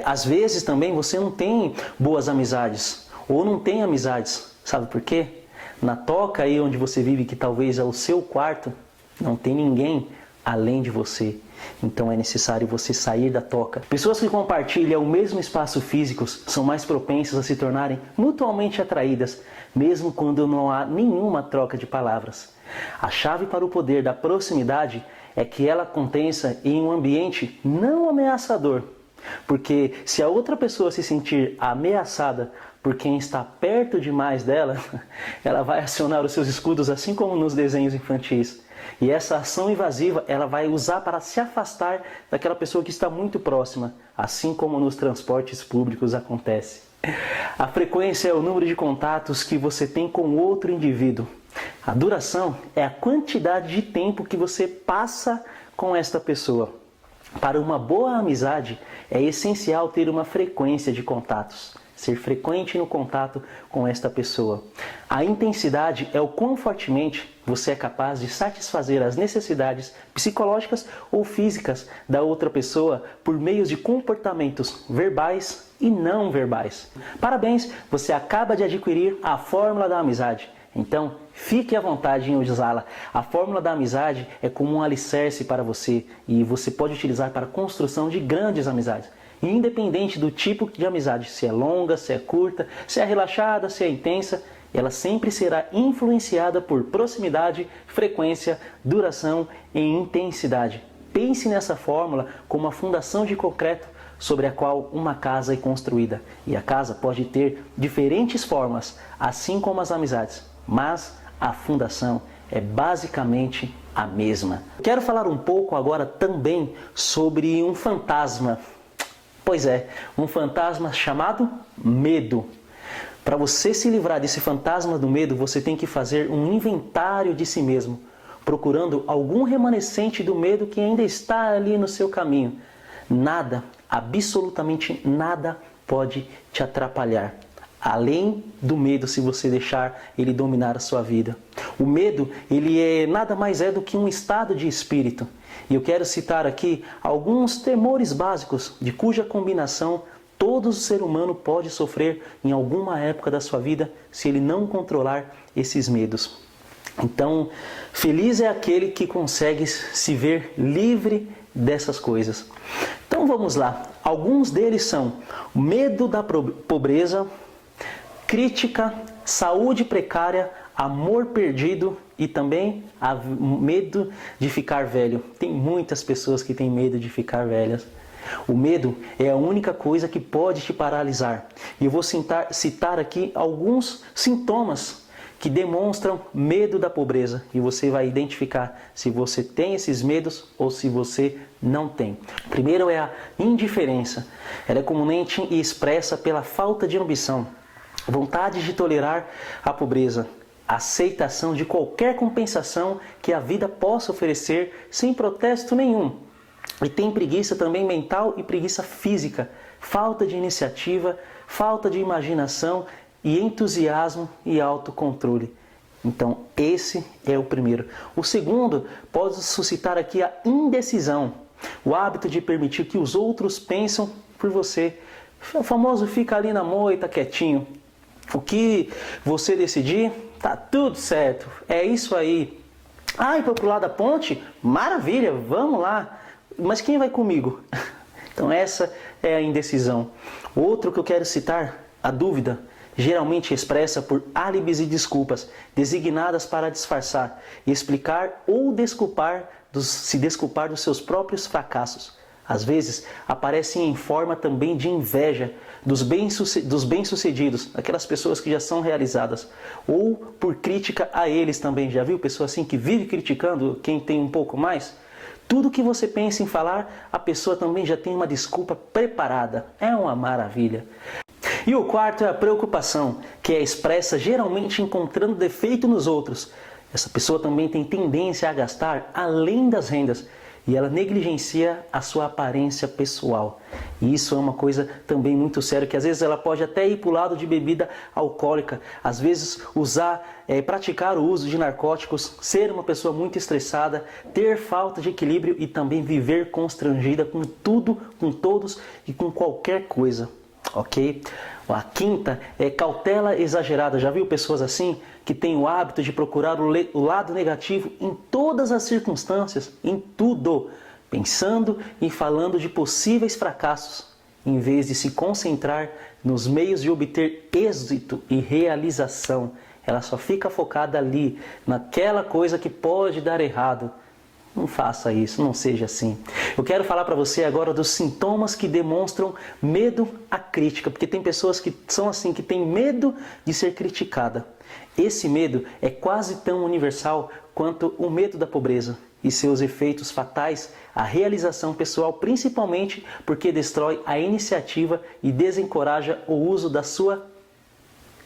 C: Às vezes também você não tem boas amizades, ou não tem amizades. Sabe por quê? Na toca aí onde você vive, que talvez é o seu quarto, não tem ninguém além de você. Então é necessário você sair da toca. Pessoas que compartilham o mesmo espaço físico são mais propensas a se tornarem mutuamente atraídas, mesmo quando não há nenhuma troca de palavras. A chave para o poder da proximidade é que ela aconteça em um ambiente não ameaçador. Porque se a outra pessoa se sentir ameaçada por quem está perto demais dela, ela vai acionar os seus escudos, assim como nos desenhos infantis. E essa ação invasiva ela vai usar para se afastar daquela pessoa que está muito próxima, assim como nos transportes públicos acontece. A frequência é o número de contatos que você tem com outro indivíduo. A duração é a quantidade de tempo que você passa com esta pessoa. Para uma boa amizade, é essencial ter uma frequência de contatos. Ser frequente no contato com esta pessoa. A intensidade é o quão fortemente você é capaz de satisfazer as necessidades psicológicas ou físicas da outra pessoa por meio de comportamentos verbais e não verbais. Parabéns, você acaba de adquirir a fórmula da amizade. Então, fique à vontade em usá-la. A fórmula da amizade é como um alicerce para você e você pode utilizar para a construção de grandes amizades. Independente do tipo de amizade, se é longa, se é curta, se é relaxada, se é intensa, ela sempre será influenciada por proximidade, frequência, duração e intensidade. Pense nessa fórmula como a fundação de concreto sobre a qual uma casa é construída. E a casa pode ter diferentes formas, assim como as amizades, mas a fundação é basicamente a mesma. Quero falar um pouco agora também sobre um fantasma. Pois é, um fantasma chamado medo. Para você se livrar desse fantasma do medo, você tem que fazer um inventário de si mesmo, procurando algum remanescente do medo que ainda está ali no seu caminho. Nada, absolutamente nada pode te atrapalhar, além do medo, se você deixar ele dominar a sua vida. O medo, nada mais é do que um estado de espírito. E eu quero citar aqui alguns temores básicos, de cuja combinação todo ser humano pode sofrer em alguma época da sua vida, se ele não controlar esses medos. Então, feliz é aquele que consegue se ver livre dessas coisas. Então vamos lá. Alguns deles são medo da pobreza, crítica, saúde precária, amor perdido e também medo de ficar velho. Tem muitas pessoas que têm medo de ficar velhas. O medo é a única coisa que pode te paralisar. E eu vou citar aqui alguns sintomas que demonstram medo da pobreza. E você vai identificar se você tem esses medos ou se você não tem. Primeiro é a indiferença. Ela é comumente expressa pela falta de ambição, vontade de tolerar a pobreza, aceitação de qualquer compensação que a vida possa oferecer sem protesto nenhum. E tem preguiça também mental e preguiça física, falta de iniciativa, falta de imaginação e entusiasmo e autocontrole. Então esse é o primeiro. O segundo pode suscitar aqui a indecisão, o hábito de permitir que os outros pensam por você. O famoso fica ali na moita quietinho. O que você decidir, tá tudo certo, é isso aí. Ah, e para pro lado da ponte? Maravilha, vamos lá. Mas quem vai comigo? Então essa é a indecisão. Outro que eu quero citar, a dúvida, geralmente expressa por álibis e desculpas, designadas para disfarçar, explicar ou se desculpar dos seus próprios fracassos. Às vezes aparecem em forma também de inveja dos bem-sucedidos, aquelas pessoas que já são realizadas, ou por crítica a eles também. Já viu pessoa assim que vive criticando quem tem um pouco mais? Tudo que você pensa em falar, a pessoa também já tem uma desculpa preparada. É uma maravilha. E o quarto é a preocupação, que é expressa geralmente encontrando defeito nos outros. Essa pessoa também tem tendência a gastar além das rendas e ela negligencia a sua aparência pessoal. E isso é uma coisa também muito séria, que às vezes ela pode até ir para o lado de bebida alcoólica, às vezes praticar o uso de narcóticos, ser uma pessoa muito estressada, ter falta de equilíbrio e também viver constrangida com tudo, com todos e com qualquer coisa. Ok? A quinta é cautela exagerada. Já viu pessoas assim que têm o hábito de procurar o lado negativo em todas as circunstâncias, em tudo, pensando e falando de possíveis fracassos, em vez de se concentrar nos meios de obter êxito e realização. Ela só fica focada ali, naquela coisa que pode dar errado. Não faça isso, não seja assim. Eu quero falar para você agora dos sintomas que demonstram medo à crítica, porque tem pessoas que são assim, que têm medo de ser criticada. Esse medo é quase tão universal quanto o medo da pobreza e seus efeitos fatais à realização pessoal, principalmente porque destrói a iniciativa e desencoraja o uso da sua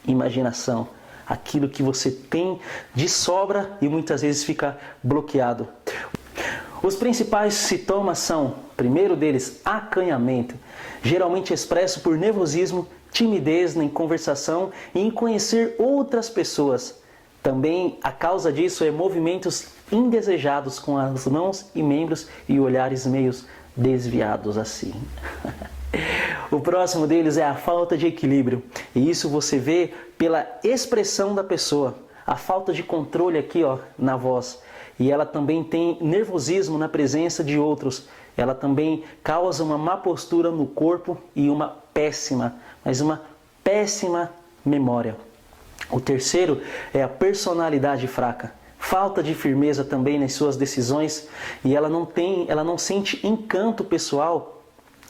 C: imaginação. Aquilo que você tem de sobra e muitas vezes fica bloqueado. Os principais sintomas são, primeiro deles, acanhamento, geralmente expresso por nervosismo, timidez em conversação e em conhecer outras pessoas. Também a causa disso é movimentos indesejados com as mãos e membros e olhares meio desviados assim. O próximo deles é a falta de equilíbrio. E isso você vê pela expressão da pessoa. A falta de controle aqui, na voz. E ela também tem nervosismo na presença de outros. Ela também causa uma má postura no corpo e uma péssima memória. O terceiro é a personalidade fraca. Falta de firmeza também nas suas decisões e ela não sente encanto pessoal.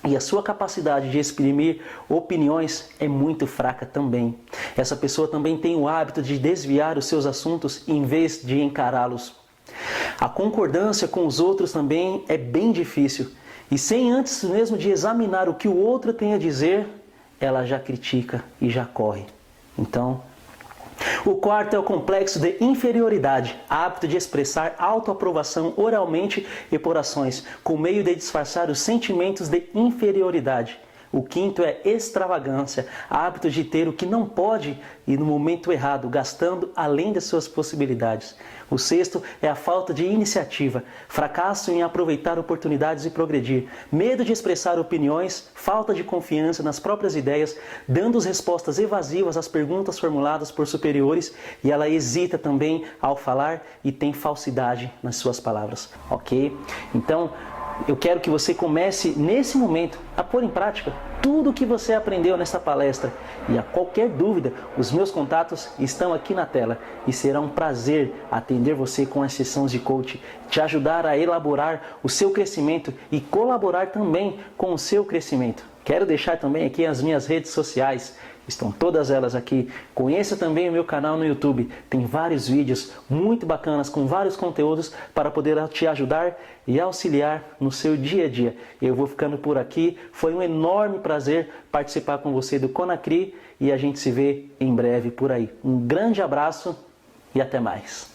C: E a sua capacidade de exprimir opiniões é muito fraca também. Essa pessoa também tem o hábito de desviar os seus assuntos em vez de encará-los. A concordância com os outros também é bem difícil. E sem antes mesmo de examinar o que o outro tem a dizer, ela já critica e já corre. Então, o quarto é o complexo de inferioridade, hábito de expressar autoaprovação oralmente e por ações, com meio de disfarçar os sentimentos de inferioridade. O quinto é extravagância, hábito de ter o que não pode e no momento errado, gastando além das suas possibilidades. O sexto é a falta de iniciativa, fracasso em aproveitar oportunidades e progredir, medo de expressar opiniões, falta de confiança nas próprias ideias, dando respostas evasivas às perguntas formuladas por superiores, e ela hesita também ao falar e tem falsidade nas suas palavras, ok? Então, eu quero que você comece nesse momento a pôr em prática tudo o que você aprendeu nesta palestra. E a qualquer dúvida, os meus contatos estão aqui na tela. E será um prazer atender você com as sessões de coaching, te ajudar a elaborar o seu crescimento e colaborar também com o seu crescimento. Quero deixar também aqui as minhas redes sociais. Estão todas elas aqui. Conheça também o meu canal no YouTube. Tem vários vídeos muito bacanas com vários conteúdos para poder te ajudar e auxiliar no seu dia a dia. Eu vou ficando por aqui. Foi um enorme prazer participar com você do Conacri e a gente se vê em breve por aí. Um grande abraço e até mais.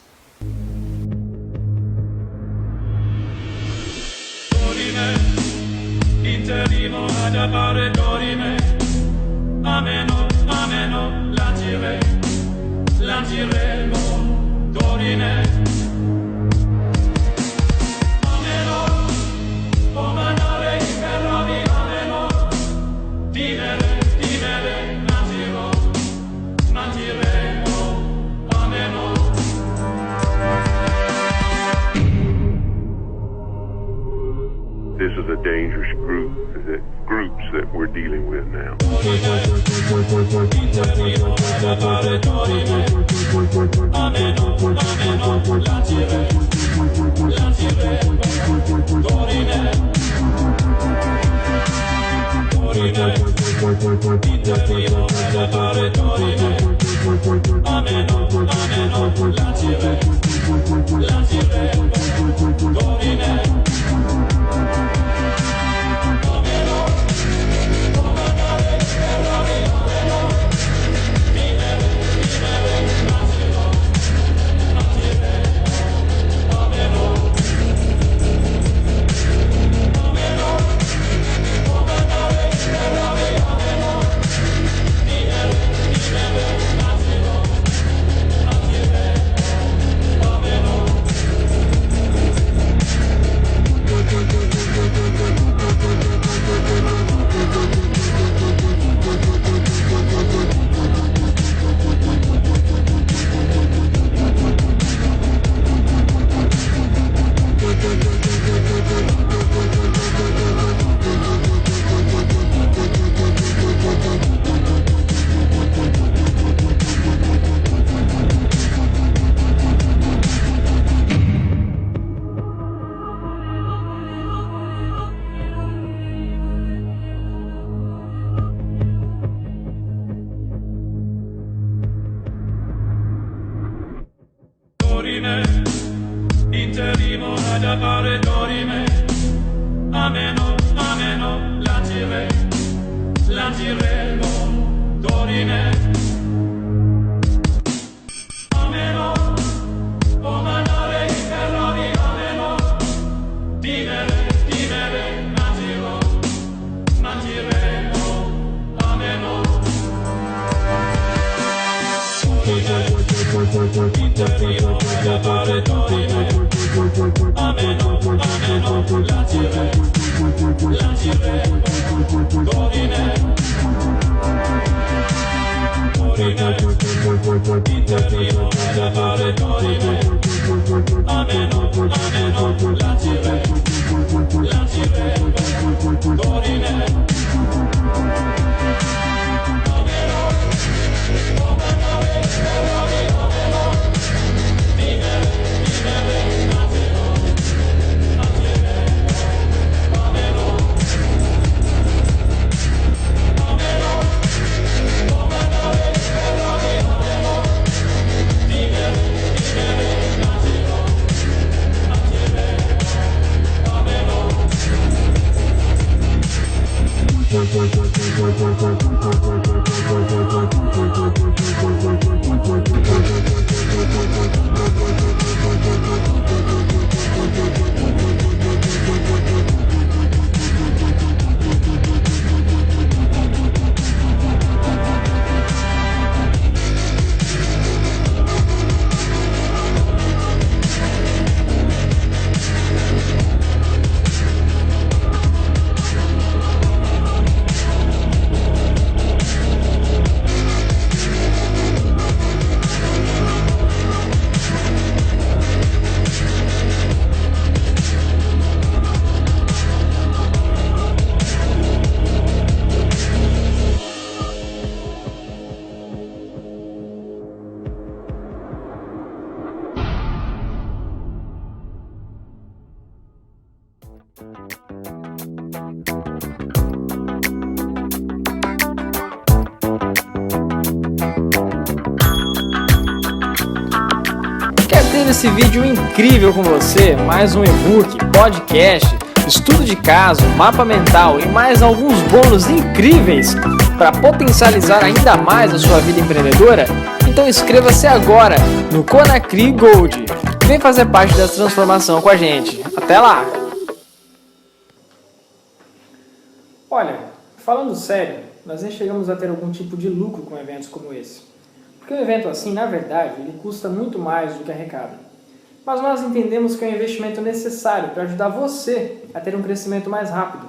F: Ameno, ameno, lanciremo, dorime. Ameno, comandare i ferrovi, ameno, dimere, lanciremo, ameno.
G: This is a dangerous groups that we're dealing with now.
F: Interimo ad appare dorime. Ameno, lanciremo, dorime. Ameno, comandare i ferrovi, ameno, dimere, lanciremo, ameno. Interimo ad appare dorime. Ameno, lanciremo, dorime. Interimo ad appare dorime. Ameno, lanciremo, dorime.
G: Thank you.
A: esse vídeo incrível com você, mais um e-book, podcast, estudo de caso, mapa mental e mais alguns bônus incríveis para potencializar ainda mais a sua vida empreendedora? Então inscreva-se agora no Conacri Gold. Vem fazer parte dessa transformação com a gente. Até lá! Olha, falando sério, nós nem chegamos a ter algum tipo de lucro com eventos como esse. Porque um evento assim, na verdade, ele custa muito mais do que arrecada. Mas nós entendemos que é um investimento necessário para ajudar você a ter um crescimento mais rápido.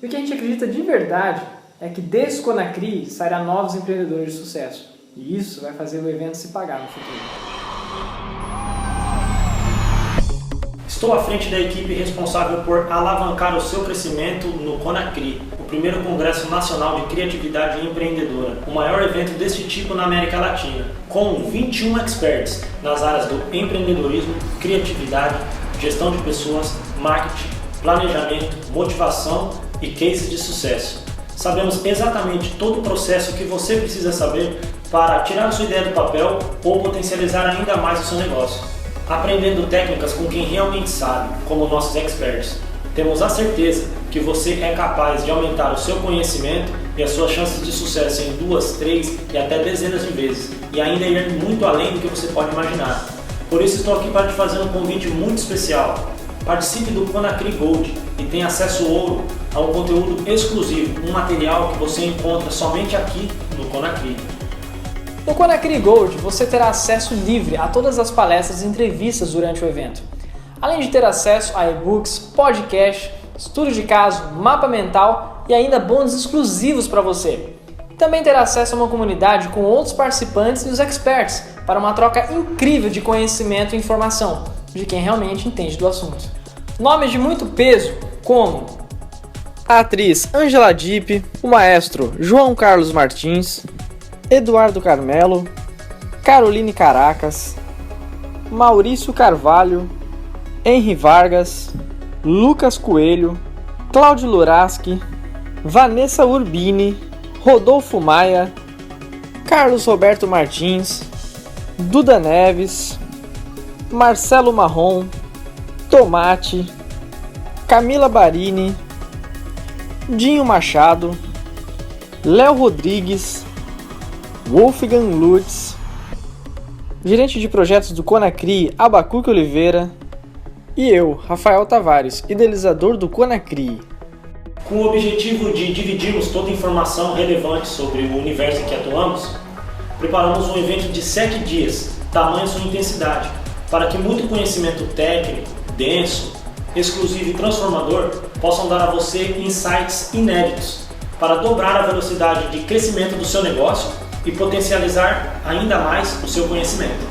A: E o que a gente acredita de verdade é que desse Conacri sairá novos empreendedores de sucesso. E isso vai fazer o evento se pagar no futuro.
B: Estou à frente da equipe responsável por alavancar o seu crescimento no Conacri, o primeiro Congresso Nacional de Criatividade Empreendedora, o maior evento desse tipo na América Latina, com 21 experts nas áreas do empreendedorismo, criatividade, gestão de pessoas, marketing, planejamento, motivação e cases de sucesso. Sabemos exatamente todo o processo que você precisa saber para tirar a sua ideia do papel ou potencializar ainda mais o seu negócio. Aprendendo técnicas com quem realmente sabe, como nossos experts. Temos a certeza que você é capaz de aumentar o seu conhecimento e as suas chances de sucesso em 2, 3 e até dezenas de vezes, e ainda ir muito além do que você pode imaginar. Por isso estou aqui para te fazer um convite muito especial. Participe do Conacri Gold e tenha acesso ouro a um conteúdo exclusivo, um material que você encontra somente aqui no Conacri.
A: No Conacri Gold, você terá acesso livre a todas as palestras e entrevistas durante o evento, além de ter acesso a e-books, podcast, estudo de caso, mapa mental e ainda bônus exclusivos para você. Também terá acesso a uma comunidade com outros participantes e os experts para uma troca incrível de conhecimento e informação de quem realmente entende do assunto. Nomes de muito peso como a atriz Angela Dipp, o maestro João Carlos Martins, Eduardo Carmelo, Caroline Caracas, Maurício Carvalho, Henry Vargas, Lucas Coelho, Cláudio Luraski, Vanessa Urbini, Rodolfo Maia, Carlos Roberto Martins, Duda Neves, Marcelo Marrom, Tomate, Camila Barini, Dinho Machado, Léo Rodrigues, Wolfgang Lutz, gerente de projetos do Conacri, Abacuque Oliveira, e eu, Rafael Tavares, idealizador do Conacri.
B: Com o objetivo de dividirmos toda a informação relevante sobre o universo em que atuamos, preparamos um evento de 7 dias, tamanho sua intensidade, para que muito conhecimento técnico, denso, exclusivo e transformador possam dar a você insights inéditos para dobrar a velocidade de crescimento do seu negócio e potencializar ainda mais o seu conhecimento.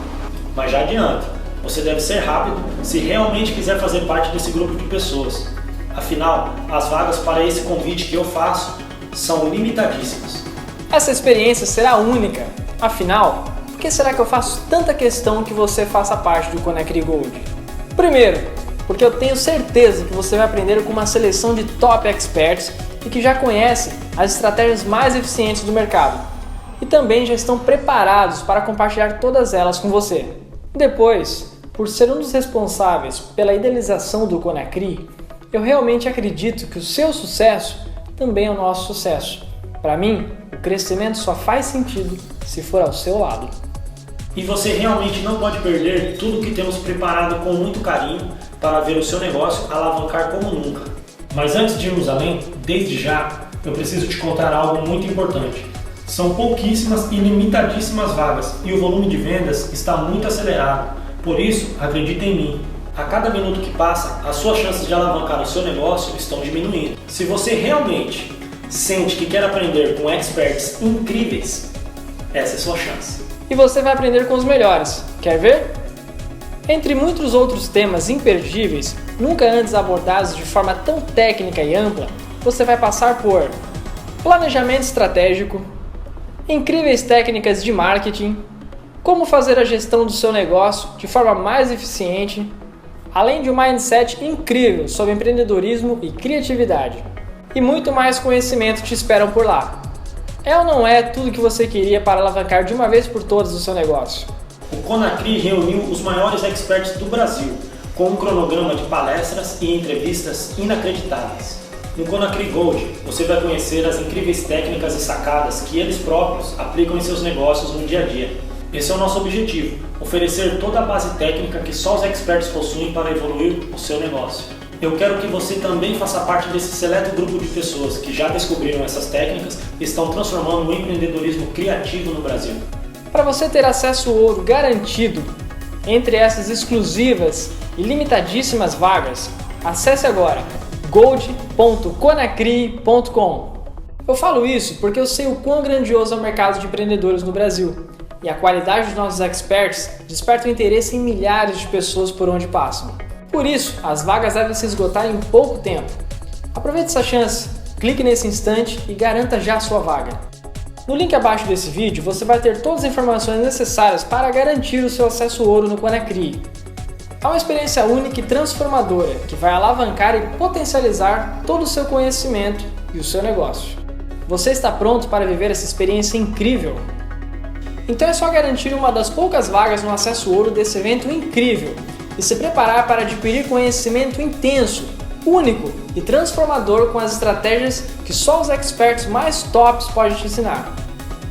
B: Mas já adianto, você deve ser rápido se realmente quiser fazer parte desse grupo de pessoas. Afinal, as vagas para esse convite que eu faço são limitadíssimas.
A: Essa experiência será única. Afinal, por que será que eu faço tanta questão que você faça parte do Conacri Gold? Primeiro, porque eu tenho certeza que você vai aprender com uma seleção de top experts e que já conhecem as estratégias mais eficientes do mercado. E também já estão preparados para compartilhar todas elas com você. Depois, por ser um dos responsáveis pela idealização do Conacri, eu realmente acredito que o seu sucesso também é o nosso sucesso. Para mim, o crescimento só faz sentido se for ao seu lado.
B: E você realmente não pode perder tudo que temos preparado com muito carinho para ver o seu negócio alavancar como nunca. Mas antes de irmos além, desde já, eu preciso te contar algo muito importante. São pouquíssimas e limitadíssimas vagas e o volume de vendas está muito acelerado. Por isso, acredite em mim. A cada minuto que passa, as suas chances de alavancar o seu negócio estão diminuindo. Se você realmente sente que quer aprender com experts incríveis, essa é a sua chance.
A: E você vai aprender com os melhores. Quer ver? Entre muitos outros temas imperdíveis, nunca antes abordados de forma tão técnica e ampla, você vai passar por planejamento estratégico, incríveis técnicas de marketing, como fazer a gestão do seu negócio de forma mais eficiente, além de um mindset incrível sobre empreendedorismo e criatividade. E muito mais conhecimento te esperam por lá. É ou não é tudo que você queria para alavancar de uma vez por todas o seu negócio?
B: O Conacri reuniu os maiores experts do Brasil, com um cronograma de palestras e entrevistas inacreditáveis. No Conacri Gold, você vai conhecer as incríveis técnicas e sacadas que eles próprios aplicam em seus negócios no dia a dia. Esse é o nosso objetivo, oferecer toda a base técnica que só os experts possuem para evoluir o seu negócio. Eu quero que você também faça parte desse seleto grupo de pessoas que já descobriram essas técnicas e estão transformando o empreendedorismo criativo no Brasil.
A: Para você ter acesso ao ouro garantido, entre essas exclusivas e limitadíssimas vagas, acesse agora gold.conacri.com. Eu falo isso porque eu sei o quão grandioso é o mercado de empreendedores no Brasil e a qualidade dos nossos experts desperta o interesse em milhares de pessoas por onde passam. Por isso, as vagas devem se esgotar em pouco tempo. Aproveite essa chance, clique nesse instante e garanta já a sua vaga. No link abaixo desse vídeo você vai ter todas as informações necessárias para garantir o seu acesso ouro no Conacri. É uma experiência única e transformadora que vai alavancar e potencializar todo o seu conhecimento e o seu negócio. Você está pronto para viver essa experiência incrível? Então é só garantir uma das poucas vagas no acesso ouro desse evento incrível e se preparar para adquirir conhecimento intenso, único e transformador com as estratégias que só os experts mais tops podem te ensinar.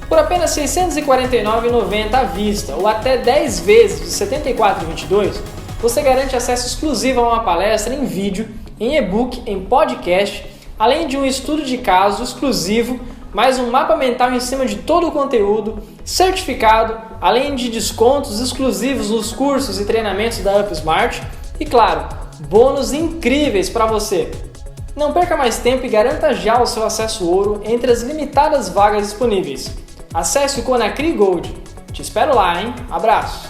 A: Por apenas R$ 649,90 à vista ou até 10 vezes de R$ 74,22, você garante acesso exclusivo a uma palestra em vídeo, em e-book, em podcast, além de um estudo de caso exclusivo, mais um mapa mental em cima de todo o conteúdo, certificado, além de descontos exclusivos nos cursos e treinamentos da UpSmart e, claro, bônus incríveis para você. Não perca mais tempo e garanta já o seu acesso ouro entre as limitadas vagas disponíveis. Acesse o Conacri Gold. Te espero lá, hein? Abraço!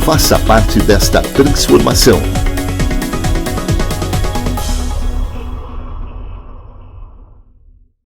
H: Faça parte desta transformação.